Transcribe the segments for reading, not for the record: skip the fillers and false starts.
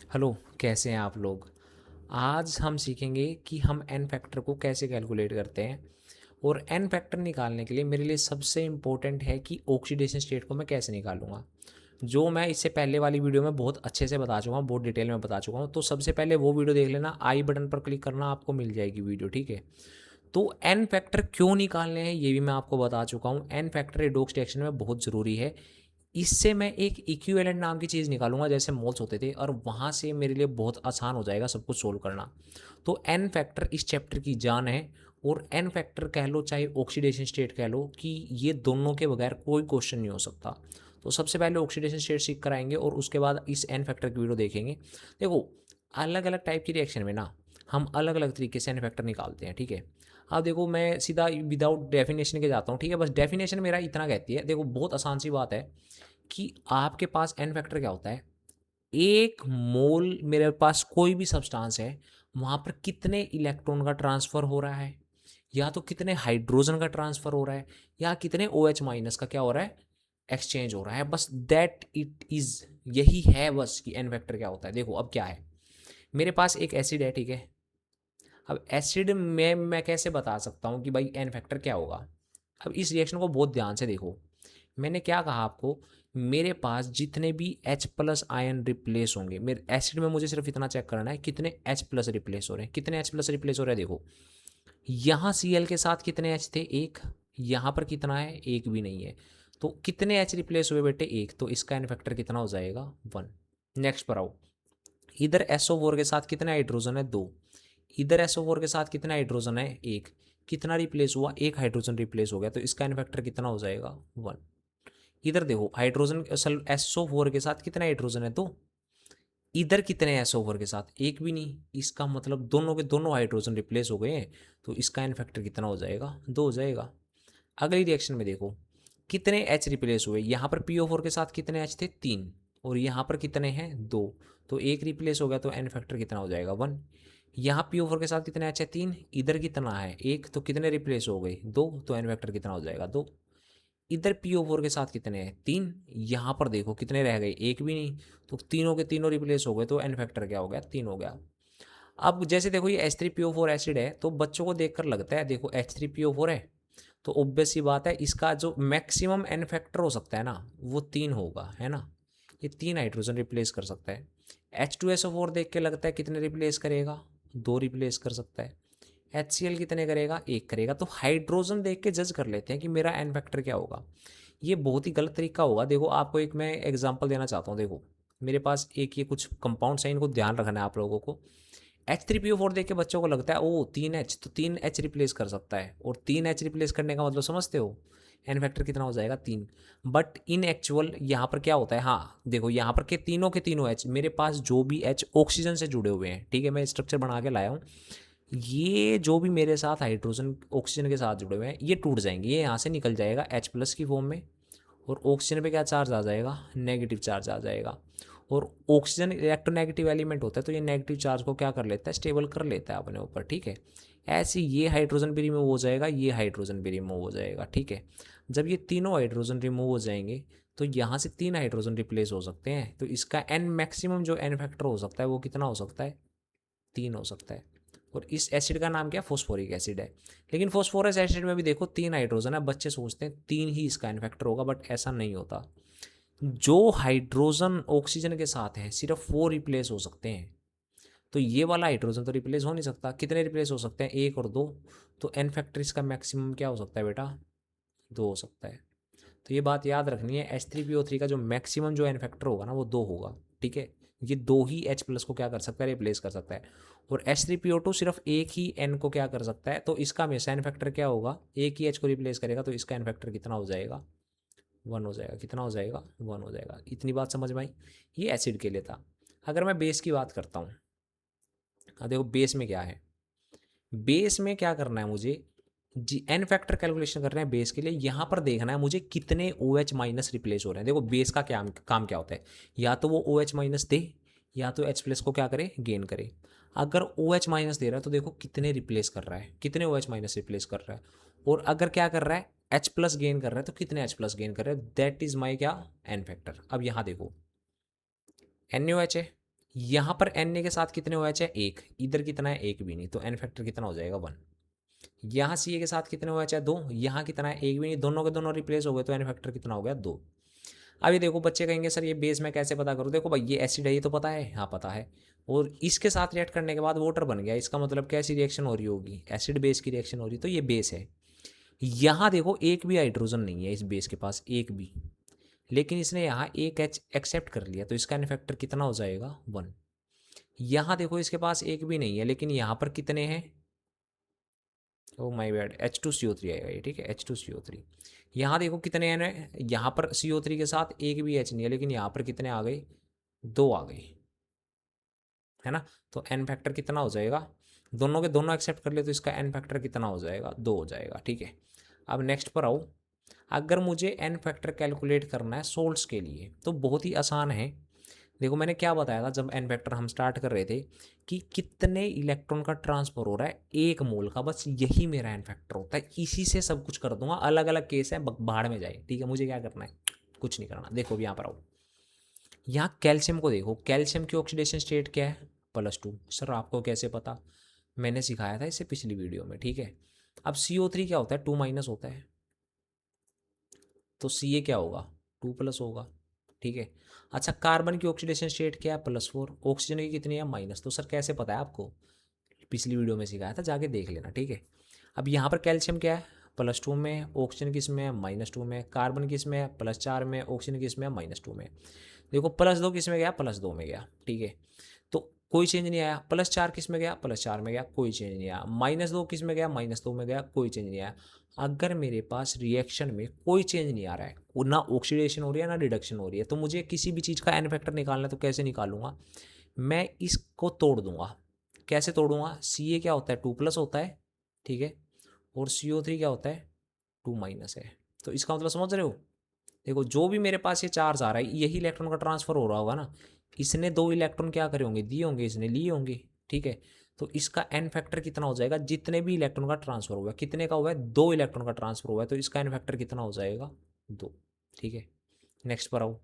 Hello, कैसे हैं आप लोग? आज हम सीखेंगे कि हम एन फैक्टर को कैसे कैलकुलेट करते हैं। और एन फैक्टर निकालने के लिए मेरे लिए सबसे इम्पोर्टेंट है कि ऑक्सीडेशन स्टेट को मैं कैसे निकालूंगा, जो मैं इससे पहले वाली वीडियो में बहुत अच्छे से बता चुका हूँ, बहुत डिटेल में बता चुका हूँ। तो सबसे पहले वो वीडियो देख लेना, आई बटन पर क्लिक करना, आपको मिल जाएगी वीडियो, ठीक है। तो एन फैक्टर क्यों निकालने हैं ये भी मैं आपको बता चुका हूँ। एन फैक्टर रेडोक्स रिएक्शन में बहुत ज़रूरी है। इससे मैं एक इक्विवेलेंट नाम की चीज़ निकालूंगा जैसे मोल्स होते थे, और वहाँ से मेरे लिए बहुत आसान हो जाएगा सब कुछ सोल्व करना। तो एन फैक्टर इस चैप्टर की जान है। और एन फैक्टर कह लो चाहे ऑक्सीडेशन स्टेट कह लो, कि ये दोनों के बगैर कोई क्वेश्चन नहीं हो सकता। तो सबसे पहले ऑक्सीडेशन स्टेट सीख कर आएंगे और उसके बाद इस एन फैक्टर की वीडियो देखेंगे। देखो, अलग अलग टाइप की रिएक्शन में ना हम अलग अलग तरीके से एन फैक्टर निकालते हैं, ठीक है। अब देखो, मैं सीधा विदाउट डेफिनेशन के जाता हूँ, ठीक है। बस डेफिनेशन मेरा इतना कहती है, देखो बहुत आसान सी बात है कि आपके पास एन फैक्टर क्या होता है। एक मोल मेरे पास कोई भी सब्सटेंस है, वहाँ पर कितने इलेक्ट्रॉन का ट्रांसफ़र हो रहा है, या तो कितने हाइड्रोजन का ट्रांसफ़र हो रहा है, या कितने ओ एच माइनस का क्या हो रहा है, एक्सचेंज हो रहा है। बस दैट इट इज़, यही है बस कि एन फैक्टर क्या होता है। देखो अब क्या है, मेरे पास एक एसिड है, ठीक है। अब एसिड में मैं कैसे बता सकता हूँ कि भाई एन फैक्टर क्या होगा। अब इस रिएक्शन को बहुत ध्यान से देखो। मैंने क्या कहा आपको, मेरे पास जितने भी H प्लस आयन रिप्लेस होंगे, मेरे एसिड में मुझे सिर्फ इतना चेक करना है कितने H प्लस रिप्लेस हो रहे हैं। कितने H प्लस रिप्लेस हो रहे हैं, देखो यहाँ Cl के साथ कितने H थे, एक। यहाँ पर कितना है, एक भी नहीं है। तो कितने H रिप्लेस हुए बेटे, एक। तो इसका एन फैक्टर कितना हो जाएगा, 1। नेक्स्ट पर आओ, इधर SO4 के साथ कितने हाइड्रोजन है, 2। इधर SO4 के साथ कितना हाइड्रोजन है, एक। कितना रिप्लेस हुआ, एक हाइड्रोजन रिप्लेस हो गया, तो इसका एन फैक्टर कितना हो जाएगा, 1। इधर देखो, हाइड्रोजन असल SO4 के साथ कितने हाइड्रोजन है, 2। इधर कितने SO4 के साथ, एक भी नहीं। इसका मतलब दोनों के दोनों हाइड्रोजन रिप्लेस हो गए हैं। तो इसका एन फैक्टर कितना हो जाएगा, 2 हो जाएगा। अगली रिएक्शन में देखो, कितने H रिप्लेस हुए। यहाँ पर PO4 के साथ कितने H थे, 3। और यहाँ पर कितने हैं, 2। तो एक रिप्लेस हो गया, तो एन फैक्टर कितना हो जाएगा, 1। यहाँ PO4 के साथ कितने H है, 3। इधर कितना है, एक। तो कितने रिप्लेस हो गए, 2। तो एन फैक्टर कितना हो जाएगा, 2। इधर PO4 के साथ कितने हैं, 3। यहाँ पर देखो कितने रह गए, एक भी नहीं। तो तीनों के तीनों रिप्लेस हो गए, तो एन फैक्टर क्या हो गया, 3 हो गया। अब जैसे देखो, ये H3PO4 एसिड है, तो बच्चों को देखकर लगता है, देखो H3PO4 है, तो ऑब्वियस सी बात है इसका जो मैक्सिमम एन फैक्टर हो सकता है ना, वो 3 होगा, है ना। ये 3 हाइड्रोजन रिप्लेस कर सकता है। H2SO4 देख के लगता है कितने रिप्लेस करेगा, 2 रिप्लेस कर सकता है। HCl कितने करेगा, एक करेगा। तो हाइड्रोजन देख के जज कर लेते हैं कि मेरा एन फैक्टर क्या होगा। ये बहुत ही गलत तरीका होगा। देखो आपको एक मैं एग्जांपल देना चाहता हूँ। देखो मेरे पास एक ये कुछ कंपाउंड्स हैं, इनको ध्यान रखना है आप लोगों को। H3PO4 देख के बच्चों को लगता है ओ 3H, तो 3H रिप्लेस कर सकता है। और 3H रिप्लेस करने का मतलब समझते हो, एन फैक्टर कितना हो जाएगा, 3। बट इन एक्चुअल यहाँ पर क्या होता है, हाँ देखो यहाँ पर के तीनों H, मेरे पास जो भी H ऑक्सीजन से जुड़े हुए हैं, ठीक है, मैं स्ट्रक्चर बना के लाया हूँ। ये जो भी मेरे साथ हाइड्रोजन ऑक्सीजन के साथ जुड़े हुए हैं, ये टूट जाएंगे, ये यहाँ से निकल जाएगा H प्लस की फॉर्म में। और ऑक्सीजन पे क्या चार्ज आ जाएगा, नेगेटिव चार्ज आ जाएगा। और ऑक्सीजन इलेक्ट्रोनेगेटिव एलिमेंट होता है, तो ये नेगेटिव चार्ज को क्या कर लेता है, स्टेबल कर लेता है अपने ऊपर, ठीक है। ऐसे ये हाइड्रोजन भी रिमूव हो जाएगा, ये हाइड्रोजन भी रिमूव हो जाएगा, ठीक है। जब ये तीनों हाइड्रोजन रिमूव हो जाएंगे, तो यहाँ से 3 हाइड्रोजन रिप्लेस हो सकते हैं। तो इसका एन मैक्सिमम जो एन फैक्टर हो सकता है वो कितना हो सकता है, 3 हो सकता है। और इस एसिड का नाम क्या, फॉस्फोरिक एसिड है। लेकिन फॉस्फोरस एसिड में भी देखो 3 हाइड्रोजन है, बच्चे सोचते हैं 3 ही इसका एन फैक्टर होगा, बट ऐसा नहीं होता। जो हाइड्रोजन ऑक्सीजन के साथ हैं सिर्फ 4 रिप्लेस हो सकते हैं। तो ये वाला हाइड्रोजन तो रिप्लेस हो नहीं सकता। कितने रिप्लेस हो सकते हैं, 1 और 2। तो एन फैक्टर इसका मैक्सिमम क्या हो सकता है बेटा, 2 हो सकता है। तो ये बात याद रखनी है, H3PO3 का जो मैक्सिमम जो एन फैक्टर होगा ना, वो 2 होगा, ठीक है। ये 2 ही H प्लस को क्या कर सकता है, रिप्लेस कर सकता है। और H3PO2 सिर्फ एक ही N को क्या कर सकता है, तो इसका हमेशा एन फैक्टर क्या होगा, एक ही H को रिप्लेस करेगा, तो इसका एन फैक्टर कितना हो जाएगा, 1 हो जाएगा। कितना हो जाएगा, 1 हो जाएगा। इतनी बात समझ में आई। ये एसिड के लिए था। अगर मैं बेस की बात करता हूँ, देखो बेस में क्या है, बेस में क्या करना है मुझे, जी एन फैक्टर कैलकुलेशन कर रहे हैं बेस के लिए। यहाँ पर देखना है मुझे कितने ओ एच माइनस रिप्लेस हो रहे हैं। देखो बेस का क्या काम क्या होता है, या तो वो ओ एच माइनस दे, या तो एच प्लस को क्या करे, गेन करे। अगर ओ एच माइनस दे रहा है तो देखो कितने रिप्लेस कर रहा है, कितने ओ एच माइनस रिप्लेस कर रहा है। और अगर क्या कर रहा है, एच प्लस गेन कर रहा है, तो कितने एच प्लस गेन कर रहा है। दैट इज माई क्या, एन फैक्टर। अब यहाँ देखो, एन ओ एच है, यहाँ पर एन के साथ कितने हुआ चाहे एक, इधर कितना है एक भी नहीं, तो एन फैक्टर कितना हो जाएगा 1। यहाँ सी ए के साथ कितने हुआ चाहे 2, यहाँ कितना है एक भी नहीं, दोनों के दोनों रिप्लेस हो गए, तो एन फैक्टर कितना हो गया 2। अभी देखो बच्चे कहेंगे सर ये बेस मैं कैसे पता करूँ, देखो भाई ये एसिड है ये तो पता है, हाँ पता है, और इसके साथ रिएक्ट करने के बाद वाटर बन गया, इसका मतलब कैसी रिएक्शन हो रही होगी, एसिड बेस की रिएक्शन हो रही, तो ये बेस है। यहाँ देखो एक भी हाइड्रोजन नहीं है इस बेस के पास, एक भी, लेकिन इसने यहाँ एक एच एक्सेप्ट कर लिया, तो इसका एन फैक्टर कितना हो जाएगा 1। यहाँ देखो इसके पास एक भी नहीं है, लेकिन यहाँ पर कितने हैं, ओ माय बैड, H2CO3 आएगा ये, ठीक है H2CO3। यहाँ देखो कितने हैं, यहाँ पर CO3 के साथ एक भी H नहीं है, लेकिन यहाँ पर कितने आ गए, 2 आ गए, है ना। तो एन फैक्टर कितना हो जाएगा, दोनों के दोनों एक्सेप्ट कर ले तो इसका एन फैक्टर कितना हो जाएगा 2 हो जाएगा, ठीक है। अब नेक्स्ट पर आओ, अगर मुझे एन फैक्टर कैलकुलेट करना है सोल्ट्स के लिए तो बहुत ही आसान है। देखो मैंने क्या बताया था जब एन फैक्टर हम स्टार्ट कर रहे थे, कि कितने इलेक्ट्रॉन का ट्रांसफर हो रहा है एक मोल का, बस यही मेरा एन फैक्टर होता है, इसी से सब कुछ कर दूंगा, अलग अलग केस है बाहर में जाए, ठीक है। मुझे क्या करना है, कुछ नहीं करना। देखो यहाँ पर आओ, यहाँ कैल्शियम को देखो, कैल्शियम की ऑक्सीडेशन स्टेट क्या है, +2। सर आपको कैसे पता, मैंने सिखाया था इसे पिछली वीडियो में, ठीक है। अब CO3 क्या होता है, 2- होता है, तो Ca क्या होगा, 2+ होगा, ठीक है। अच्छा कार्बन की ऑक्सीडेशन स्टेट क्या है, +4, ऑक्सीजन की कितनी है, -। तो सर कैसे पता है आपको, पिछली वीडियो में सिखाया था, जाके देख लेना, ठीक है। अब यहाँ पर कैल्शियम क्या है, +2 में, ऑक्सीजन किस में है, -2 में, कार्बन किस में है, +4 में, ऑक्सीजन किस में है, -2 में। देखो +2 किस में गया, +2 में गया, ठीक है, तो कोई चेंज नहीं आया। +4 किस में गया, +4 में गया, कोई चेंज नहीं आया। -2 किस में गया, -2 में गया, कोई चेंज नहीं आया। अगर मेरे पास रिएक्शन में कोई चेंज नहीं आ रहा है, ना ऑक्सीडेशन हो रही है ना रिडक्शन हो रही है, तो मुझे किसी भी चीज़ का एन फैक्टर निकालना है, तो कैसे निकालूंगा, मैं इसको तोड़ दूंगा। कैसे तोड़ूंगा, Ca क्या होता है, 2+ होता है, ठीक है, और CO3 क्या होता है, 2- है। तो इसका मतलब समझ रहे हो, देखो जो भी मेरे पास ये चार्ज आ रहा है, यही इलेक्ट्रॉन का ट्रांसफर हो रहा होगा ना, इसने 2 इलेक्ट्रॉन क्या करे होंगे, दिए होंगे, इसने लिए होंगे, ठीक है। तो इसका एन फैक्टर कितना हो जाएगा, जितने भी इलेक्ट्रॉन का ट्रांसफर हुआ है, कितने का हुआ है, 2 इलेक्ट्रॉन का ट्रांसफर हुआ है, तो इसका एन फैक्टर कितना हो जाएगा 2, ठीक है। नेक्स्ट पर आओ,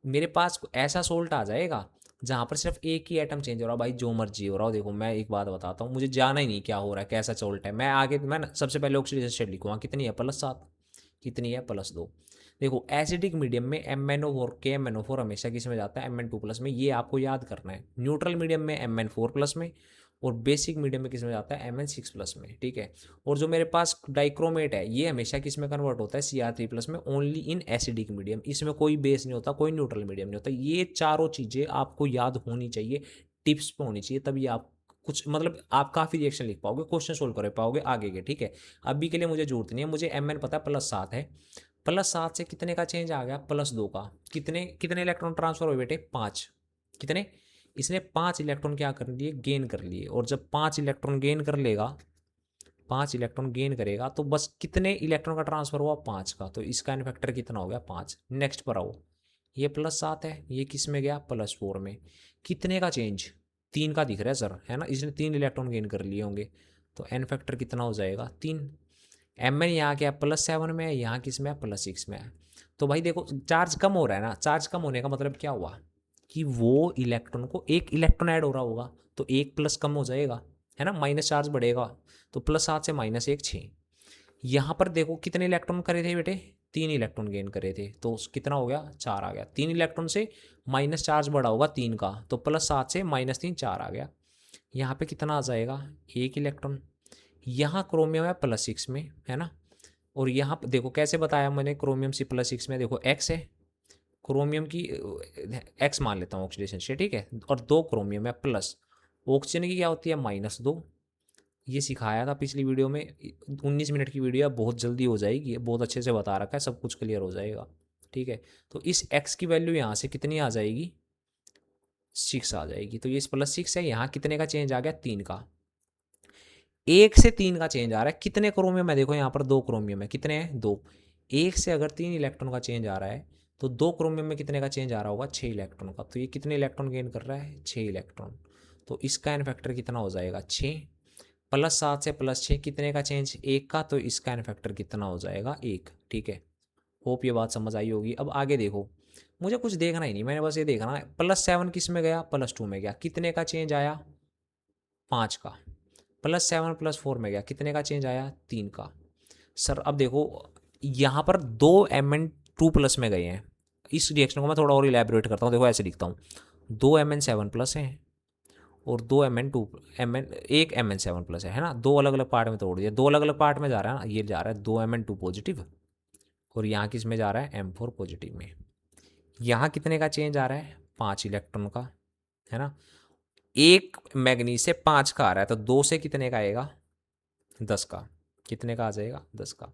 मेरे पास ऐसा सोल्ट आ जाएगा जहाँ पर सिर्फ एक ही एटम चेंज हो रहा है, भाई जो मर्जी हो रहा हो। देखो मैं एक बात बताता हूँ, मुझे जाना ही नहीं क्या हो रहा है, कैसा सोल्ट है, मैं आगे मैं सबसे पहले ऑक्सीडेशन स्टेट लिखूँगा, कितनी है, +7, कितनी है, +2। देखो एसिडिक मीडियम में MnO4 KMnO4 हमेशा किस में जाता है, Mn2+ में, ये आपको याद करना है। न्यूट्रल मीडियम में Mn4+ में, और बेसिक मीडियम में किस में जाता है, Mn6+ में, ठीक है। और जो मेरे पास डाइक्रोमेट है, ये हमेशा किस में कन्वर्ट होता है, Cr3+ में, ओनली इन एसिडिक मीडियम, इसमें कोई बेस नहीं होता, कोई न्यूट्रल मीडियम नहीं होता। ये चारों चीज़ें आपको याद होनी चाहिए, टिप्स पे होनी चाहिए, तभी आप कुछ मतलब आप काफ़ी रिएक्शन लिख पाओगे, क्वेश्चन सोल्व कर पाओगे आगे के, ठीक है। अभी के लिए मुझे जरूरत नहीं है, मुझे Mn पता है +7 है, +7 से कितने का चेंज आ गया, +2 का, कितने कितने इलेक्ट्रॉन ट्रांसफर हुए बेटे, 5, कितने, इसने 5 इलेक्ट्रॉन क्या कर लिए, गेन कर लिए, और जब 5 इलेक्ट्रॉन गेन कर लेगा, 5 इलेक्ट्रॉन गेन करेगा, तो बस कितने इलेक्ट्रॉन का ट्रांसफर हुआ, 5 का, तो इसका एन फैक्टर कितना हो गया, 5। नेक्स्ट पर आओ, ये +7 है, ये किस में गया, +4 में, कितने का चेंज, 3 का दिख रहा है सर, है ना, इसने 3 इलेक्ट्रॉन गेन कर लिए होंगे, तो एन फैक्टर कितना हो जाएगा 3। Mn यहाँ क्या है, +7 में है, यहाँ किस में है, +6 में है। तो भाई देखो चार्ज कम हो रहा है ना, चार्ज कम होने का मतलब क्या हुआ, कि वो इलेक्ट्रॉन को एक इलेक्ट्रॉन ऐड हो रहा होगा, तो एक प्लस कम हो जाएगा, है ना, माइनस चार्ज बढ़ेगा, तो +7 से -1 6। यहाँ पर देखो कितने इलेक्ट्रॉन करे थे बेटे, 3 इलेक्ट्रॉन गेन करे थे, तो कितना हो गया, 4 आ गया। 3 इलेक्ट्रॉन से माइनस चार्ज बढ़ा होगा 3 का, तो +7 से -3 4 आ गया। यहाँ पे कितना आ जाएगा, 1 इलेक्ट्रॉन। यहाँ क्रोमियम है +6 में, है ना, और यहाँ पे देखो कैसे बताया मैंने, क्रोमियम C +6 में देखो X है, क्रोमियम की X मान लेता हूँ ऑक्सीडेशन स्टेट, ठीक है, और 2 क्रोमियम है प्लस, ऑक्सीजन की क्या होती है, -2। ये सिखाया था पिछली वीडियो में, 19 मिनट की वीडियो है, बहुत जल्दी हो जाएगी, बहुत अच्छे से बता रखा है, सब कुछ क्लियर हो जाएगा, ठीक है। तो इस X की वैल्यू यहाँ से कितनी आ जाएगी, 6 आ जाएगी, तो ये +6 है, यहाँ कितने का चेंज आ गया, 3 का, 1 से 3 का चेंज आ रहा है, कितने क्रोमियम है, देखो यहाँ पर 2 क्रोमियम है, कितने हैं, 2। 1 से अगर 3 इलेक्ट्रॉन का चेंज आ रहा है, तो 2 क्रोमियम में कितने का चेंज आ रहा होगा, 6 इलेक्ट्रॉन का, तो ये कितने इलेक्ट्रॉन गेन कर रहा है, 6 इलेक्ट्रॉन। तो इसका एन फैक्टर कितना हो जाएगा, 6, +7 से +6 कितने का चेंज, 1 का, तो इसका एन फैक्टर कितना हो जाएगा, 1, ठीक है। होप ये बात समझ आई होगी। अब आगे देखो, मुझे कुछ देखना ही नहीं, मैंने बस ये देखना है +7 किस में गया, +2 में गया, कितने का चेंज आया, 5 का। +7 +4 में गया, कितने का चेंज आया, 3 का। सर अब देखो यहाँ पर 2Mn2+ में गए हैं। इस रिएक्शन को मैं थोड़ा और इलेबोरेट करता हूँ, देखो ऐसे लिखता हूँ, 2Mn7+ हैं और 2Mn2 एक Mn7+ है ना, दो अलग अलग पार्ट में तोड़ दिया, दो अलग अलग पार्ट में जा रहा है ना, ये जा रहा है 2Mn2 पॉजिटिव और यहाँ किस में जा रहा है, M4 पॉजिटिव में। यहाँ कितने का चेंज आ रहा है, 5 इलेक्ट्रॉन का, है ना। एक मैग्नीज से 5 का आ रहा है तो 2 से कितने का आएगा, 10 का। कितने का आ जाएगा, 10 का।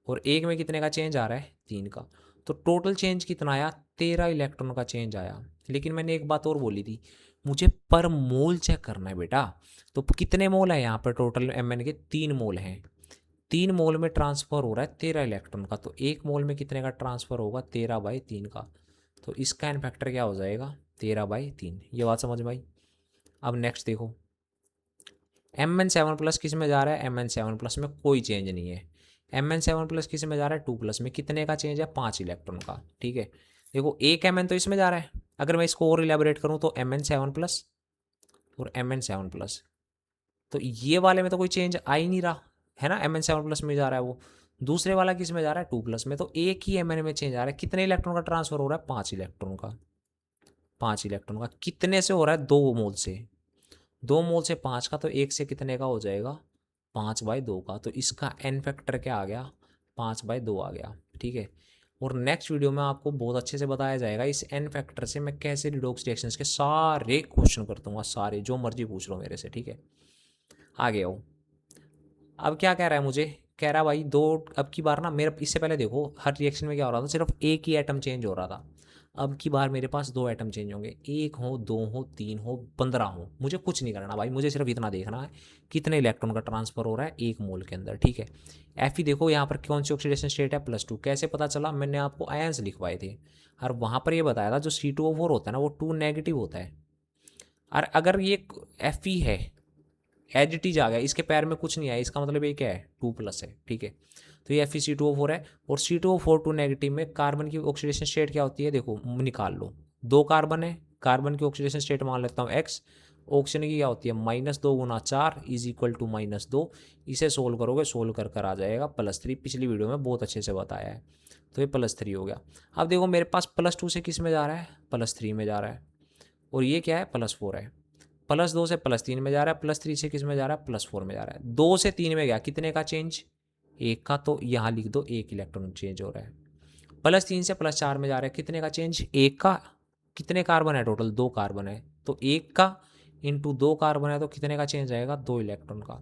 और एक में कितने का चेंज आ रहा है, 3 का। तो टोटल चेंज कितना आया, 13 इलेक्ट्रॉन का चेंज आया। लेकिन मैंने एक बात और बोली थी, मुझे पर मोल चेक करना है बेटा। तो कितने मोल है यहाँ पर टोटल Mn के, 3 मोल हैं। 3 मोल में ट्रांसफर हो रहा है 13 इलेक्ट्रॉन का, तो एक मोल में कितने का ट्रांसफर होगा, 13/3 का। तो इसका एन फैक्टर क्या हो जाएगा, 13/3। ये बात समझ में आई। अब नेक्स्ट देखो, Mn7+ किस में जा रहा है, Mn7+ में कोई चेंज नहीं है। Mn7+ किस में जा रहा है, 2+ में, कितने का चेंज है, 5 इलेक्ट्रॉन का। ठीक है, देखो एक Mn तो इसमें जा रहा है, अगर मैं इसको और इलेबोरेट करूँ तो Mn7+ और Mn7+, तो ये वाले में तो कोई चेंज आ ही नहीं रहा है ना, Mn7+ में जा रहा है वो। दूसरे वाला किस में जा रहा है, 2+ में, तो एक ही Mn में चेंज आ रहा है। कितने इलेक्ट्रॉन का ट्रांसफर हो रहा है, 5 इलेक्ट्रॉन का। 5 इलेक्ट्रॉन का कितने से हो रहा है, 2 मोल से। 2 मोल से 5 का, तो एक से कितने का हो जाएगा, 5/2 का। तो इसका एन फैक्टर क्या आ गया, 5/2 आ गया। ठीक है, और नेक्स्ट वीडियो में आपको बहुत अच्छे से बताया जाएगा इस एन फैक्टर से मैं कैसे रिडोक्स रिएक्शंस के सारे क्वेश्चन कर दूंगा, सारे जो मर्जी पूछ लो मेरे से। ठीक है, आगे आओ। अब क्या कह रहा है मुझे, कह रहा है भाई दो, अब की बार ना मेरे, इससे पहले देखो हर रिएक्शन में क्या हो रहा था, सिर्फ एक ही एटम चेंज हो रहा था। अब की बार मेरे पास 2 एटम चेंज होंगे, 1 हो, 2 हो, 3 हो, 15 हो, मुझे कुछ नहीं करना भाई, मुझे सिर्फ इतना देखना है कितने इलेक्ट्रॉन का ट्रांसफर हो रहा है एक मोल के अंदर। ठीक है, एफ देखो यहाँ पर कौन सी ऑक्सीडेशन स्टेट है, +2। कैसे पता चला, मैंने आपको आयंस लिखवाए थे और वहाँ पर ये बताया था जो C2O4 होता है ना वो 2 नेगेटिव होता है। और अगर ये Fe है, एज इट इज आ गया, इसके पैर में कुछ नहीं आया, इसका मतलब ये क्या है, 2+ है। ठीक है, तो ये Fe2O4 है। और C2O4 2 नेगेटिव में कार्बन की ऑक्सीडेशन स्टेट क्या होती है, देखो निकाल लो, 2 कार्बन है, कार्बन की ऑक्सीडेशन स्टेट मान लेता हूँ X, ऑक्सीजन की क्या होती है, -2 × 4 = -2। इसे सोल्व करोगे, सोल्व कर कर आ जाएगा +3। पिछली वीडियो में बहुत अच्छे से बताया है, तो ये +3 हो गया। अब देखो मेरे पास +2 से किस में जा रहा है, +3 में जा रहा है, और ये क्या है, +4 है। +2 से +3 में जा रहा है, +3 से किस में जा रहा है, +4 में जा रहा है। 2 से 3 में गया, कितने का चेंज, 1 का, तो यहाँ लिख दो 1 इलेक्ट्रॉन चेंज हो रहा है। +3 से +4 में जा रहा है, कितने का चेंज, 1 का। कितने कार्बन है टोटल, 2 कार्बन है, तो 1 का इंटू 2 कार्बन है, तो कितने का चेंज आएगा, 2 इलेक्ट्रॉन का।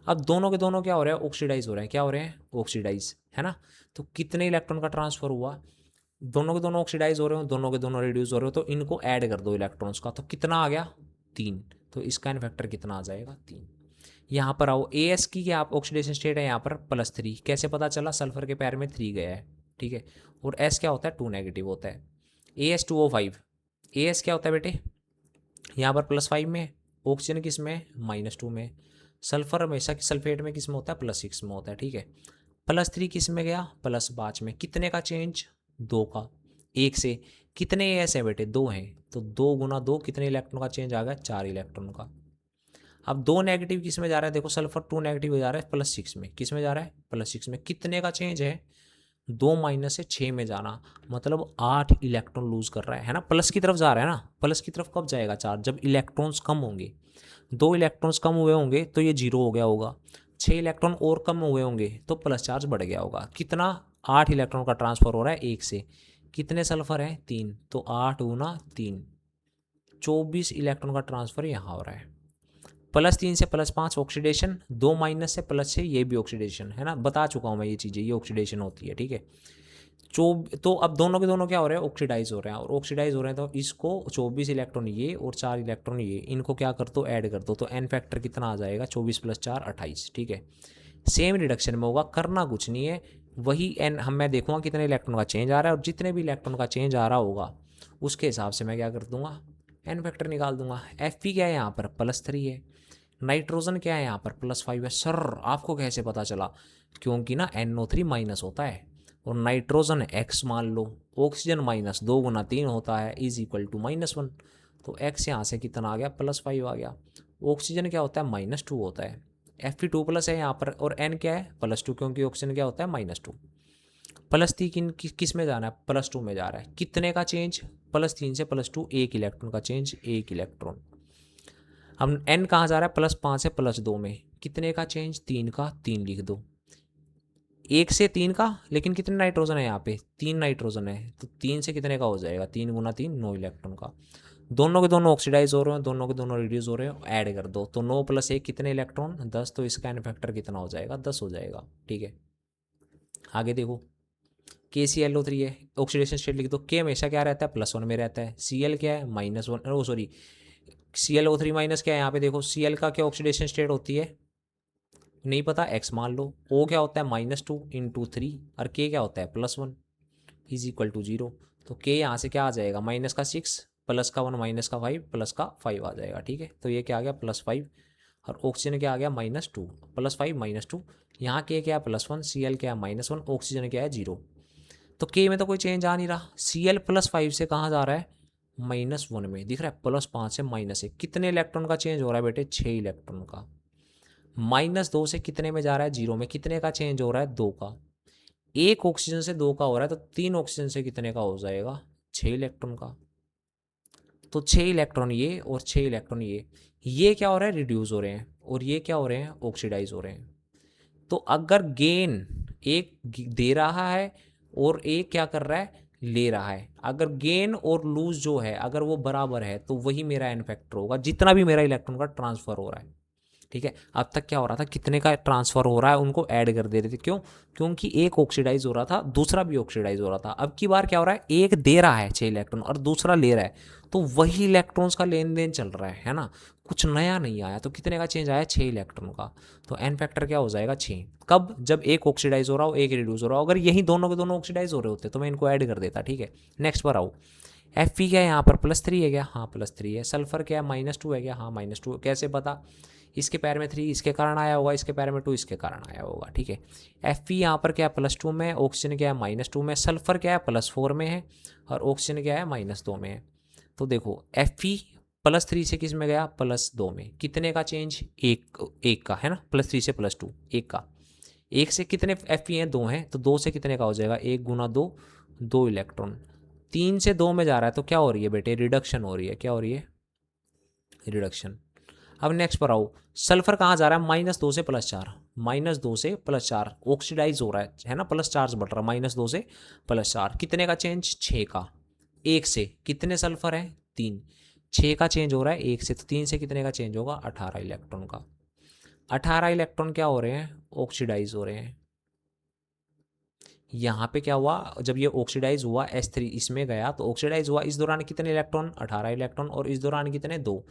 अब दोनों के दोनों क्या हो रहे हैं, ऑक्सीडाइज हो रहे हैं, क्या हो रहे हैं, ऑक्सीडाइज, है ना। तो कितने इलेक्ट्रॉन का ट्रांसफर हुआ, दोनों के दोनों ऑक्सीडाइज हो रहे हो, दोनों के दोनों रिड्यूस हो रहे हो, तो इनको ऐड कर दो इलेक्ट्रॉन्स का, तो कितना आ गया, 3। तो इसका एन फैक्टर कितना आ जाएगा, 3। यहाँ पर आओ, एस की क्या ऑक्सीडेशन स्टेट है यहाँ पर, +3। कैसे पता चला, सल्फर के पैर में 3 गया है। ठीक है, और एस क्या होता है, 2 नेगेटिव होता है। AS2O5, एस क्या होता है बेटे, यहाँ पर +5 में, ऑक्सीजन किस में, -2 में। सल्फर हमेशा सल्फेट में किस में होता है, +6 में होता है। ठीक है, +3 किस में गया, +5 में। कितने का चेंज, 2 का। 1 से कितने एस है बेटे, 2 हैं, तो 2 × 2 कितने इलेक्ट्रॉन का चेंज आ गया, 4 इलेक्ट्रॉन का। अब 2 नेगेटिव किस में जा रहा है, देखो सल्फर 2 नेगेटिव जा रहा है +6 में, किस में जा रहा है, +6 में। कितने का चेंज है, 2 - से 6 में जाना, मतलब 8 इलेक्ट्रॉन लूज कर रहा है ना, प्लस की तरफ जा रहा है ना। प्लस की तरफ कब जाएगा चार्ज, जब इलेक्ट्रॉन्स कम होंगे। 2 इलेक्ट्रॉन्स कम हुए होंगे तो ये 0 हो गया होगा, 6 इलेक्ट्रॉन और कम हुए होंगे तो प्लस चार्ज बढ़ गया होगा। कितना, 8 इलेक्ट्रॉन का ट्रांसफर हो रहा है 1 से। कितने सल्फर हैं, 3, तो 8 × 3 24 इलेक्ट्रॉन का ट्रांसफर यहाँ हो रहा है। +3 से +5 ऑक्सीडेशन, 2 - से +6 ये भी ऑक्सीडेशन है ना, बता चुका हूँ मैं ये चीज़ें, ये ऑक्सीडेशन होती है। ठीक है, तो अब दोनों के दोनों क्या हो रहे हैं, ऑक्सीडाइज हो रहे हैं, और ऑक्सीडाइज हो रहे हैं तो इसको 24 इलेक्ट्रॉन ये और 4 इलेक्ट्रॉन ये, इनको क्या कर दो, ऐड कर दो, तो एन फैक्टर कितना आ जाएगा, 24 + 4 28। ठीक है, सेम रिडक्शन में होगा, करना कुछ नहीं है, वही एन हम मैं देखूंगा कितने इलेक्ट्रॉन का चेंज आ रहा है, और जितने भी इलेक्ट्रॉन का चेंज आ रहा होगा उसके हिसाब से मैं क्या कर दूंगा, एन फैक्टर निकाल दूंगा। Fe क्या है यहाँ पर, +3 है। नाइट्रोजन क्या है यहाँ पर, +5 है। सर आपको कैसे पता चला, क्योंकि ना NO3 माइनस होता है, और नाइट्रोजन एक्स मान लो, ऑक्सीजन माइनस 2 गुना 3 होता है इज इक्वल टू -1। तो एक्स यहाँ से कितना आ गया, +5 आ गया। ऑक्सीजन क्या होता है, -2 होता है, Fe2+ है यहाँ पर, और N क्या है, +2, क्योंकि ऑक्सीजन क्या होता है, -2। +3 किस में जाना है, +2 में जा रहा है। कितने का चेंज, +3 से +2, 1 इलेक्ट्रॉन का चेंज, 1 इलेक्ट्रॉन। अब N कहाँ जा रहा है, +5 से +2 में, कितने का चेंज, 3 का, 3 लिख दो। 1 से 3 का, लेकिन कितने नाइट्रोजन है यहाँ पे, 3 नाइट्रोजन है, तो 3 से कितने का हो जाएगा, 3 गुना 3, 9 इलेक्ट्रॉन का। दोनों के दोनों ऑक्सीडाइज हो रहे हैं, दोनों के दोनों रिड्यूस हो रहे हैं, ऐड कर दो तो 9 + 1 कितने इलेक्ट्रॉन, 10। तो इसका एन फैक्टर कितना हो जाएगा, 10 हो जाएगा। ठीक है, आगे देखो, KClO3 है, ऑक्सीडेशन स्टेट लिख दो। K हमेशा क्या रहता है, +1 में रहता है। Cl क्या है, -1, ओ सॉरी, ClO3 माइनस क्या है, यहाँ पे देखो Cl का क्या ऑक्सीडेशन स्टेट होती है, नहीं पता, x मान लो। O क्या होता है, -2 × 3, और K क्या होता है, +1 इज इक्वल टू 0। तो K यहाँ से क्या आ जाएगा, -6, +1, -5, +5 आ जाएगा। ठीक है, तो ये क्या आ गया, +5, और ऑक्सीजन क्या आ गया, -2, +5 -2। यहाँ K क्या है, +1, Cl क्या है, -1, ऑक्सीजन क्या है, 0। तो K में तो कोई चेंज आ नहीं रहा। Cl +5 से कहाँ जा रहा है, -1 में, दिख रहा है, +5 से -1। कितने इलेक्ट्रॉन का चेंज हो रहा है बेटे, 6 इलेक्ट्रॉन का। -2 से कितने में जा रहा है, 0 में, कितने का चेंज हो रहा है, 2 का। एक ऑक्सीजन से 2 का हो रहा है, तो 3 ऑक्सीजन से कितने का हो जाएगा, 6 इलेक्ट्रॉन का। तो 6 इलेक्ट्रॉन ये और 6 इलेक्ट्रॉन ये क्या हो रहा है, रिड्यूस हो रहे हैं, और ये क्या हो रहे हैं, ऑक्सीडाइज हो रहे हैं। तो अगर गेन एक दे रहा है और एक क्या कर रहा है, ले रहा है, अगर गेन और लूज जो है अगर वो बराबर है, तो वही मेरा एन फैक्टर होगा, जितना भी मेरा इलेक्ट्रॉन का ट्रांसफर हो रहा है। ठीक है, अब तक क्या हो रहा था, कितने का ट्रांसफर हो रहा है उनको ऐड कर दे रहे थे, क्यों, क्योंकि एक ऑक्सीडाइज हो रहा था, दूसरा भी ऑक्सीडाइज हो रहा था। अब की बार क्या हो रहा है, एक दे रहा है 6 इलेक्ट्रॉन और दूसरा ले रहा है, तो वही इलेक्ट्रॉन्स का लेन देन चल रहा है ना, कुछ नया नहीं आया। तो कितने का चेंज आया, 6 इलेक्ट्रॉन का। तो एन फैक्टर क्या हो जाएगा, 6। कब, जब एक ऑक्सीडाइज हो रहा हो, एक रिड्यूस हो रहा हो। अगर यही दोनों के दोनों ऑक्सीडाइज हो रहे होते तो मैं इनको ऐड कर देता। ठीक है, नेक्स्ट पर आओ। Fe क्या है यहाँ पर, +3 है क्या, हाँ +3 है। सल्फर क्या है, -2 है क्या, हाँ -2। कैसे पता, इसके पैर में 3 इसके कारण आया होगा, इसके पैर में 2 इसके कारण आया होगा। ठीक है, Fe यहाँ पर क्या है, +2 में, ऑक्सीजन क्या है, -2 में, सल्फर क्या है, +4 में है, और ऑक्सीजन क्या है, -2 में है। तो देखो Fe +3 से किस में गया, +2 में, कितने का चेंज, एक का है ना, +3 से +2, एक का। एक से कितने Fe हैं, 2 हैं, तो 2 से कितने का हो जाएगा, 1 × 2, 2 इलेक्ट्रॉन। 3 से 2 में जा रहा है, तो क्या हो रही है बेटे, रिडक्शन हो रही है। क्या हो रही है, रिडक्शन। अब नेक्स्ट पर आओ, सल्फर कहाँ जा रहा है, -2 से +4, -2 से +4 ऑक्सीडाइज हो रहा है ना, प्लस चार्ज बढ़ रहा है, -2 से +4। कितने का चेंज, 6 का। एक से कितने सल्फर है, 3, 6 का चेंज हो रहा है एक से, तो 3 से कितने का चेंज होगा, 18 इलेक्ट्रॉन का। 18 इलेक्ट्रॉन क्या हो रहे हैं, ऑक्सीडाइज हो रहे हैं। यहाँ पे क्या हुआ, जब ये ऑक्सीडाइज हुआ S3 इसमें गया, तो ऑक्सीडाइज हुआ, इस दौरान कितने इलेक्ट्रॉन, 18 इलेक्ट्रॉन, और इस दौरान कितने, 2।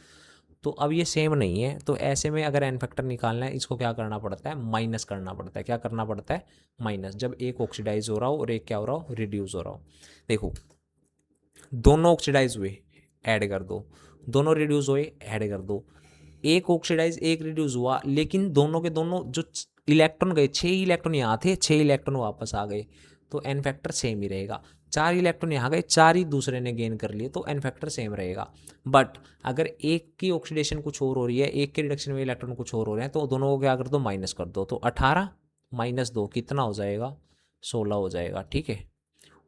तो अब ये सेम नहीं है, तो ऐसे में अगर एन फैक्टर निकालना है, इसको क्या करना पड़ता है, माइनस करना पड़ता है। क्या करना पड़ता है, माइनस, जब एक ऑक्सीडाइज हो रहा हो और एक क्या हो रहा हो, रिड्यूस हो रहा हो। देखो, दोनों ऑक्सीडाइज हुए, ऐड कर दो, दोनों रिड्यूस हुए, ऐड कर दो। एक ऑक्सीडाइज एक रिड्यूस हुआ, लेकिन दोनों के दोनों जो इलेक्ट्रॉन गए, 6 इलेक्ट्रॉन यहाँ थे, 6 इलेक्ट्रॉन वापस आ गए, तो एन फैक्टर सेम ही रहेगा। 4 इलेक्ट्रॉन यहाँ गए, 4 ही दूसरे ने गेन कर लिए, तो एन फैक्टर सेम रहेगा। बट अगर एक की ऑक्सीडेशन कुछ और हो रही है, एक के रिडक्शन में इलेक्ट्रॉन कुछ और हो रहे हैं, तो दोनों को क्या कर दो, माइनस कर दो। तो 18 - 2 कितना हो जाएगा, 16 हो जाएगा। ठीक है,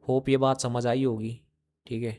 होप ये बात समझ आई होगी। ठीक है।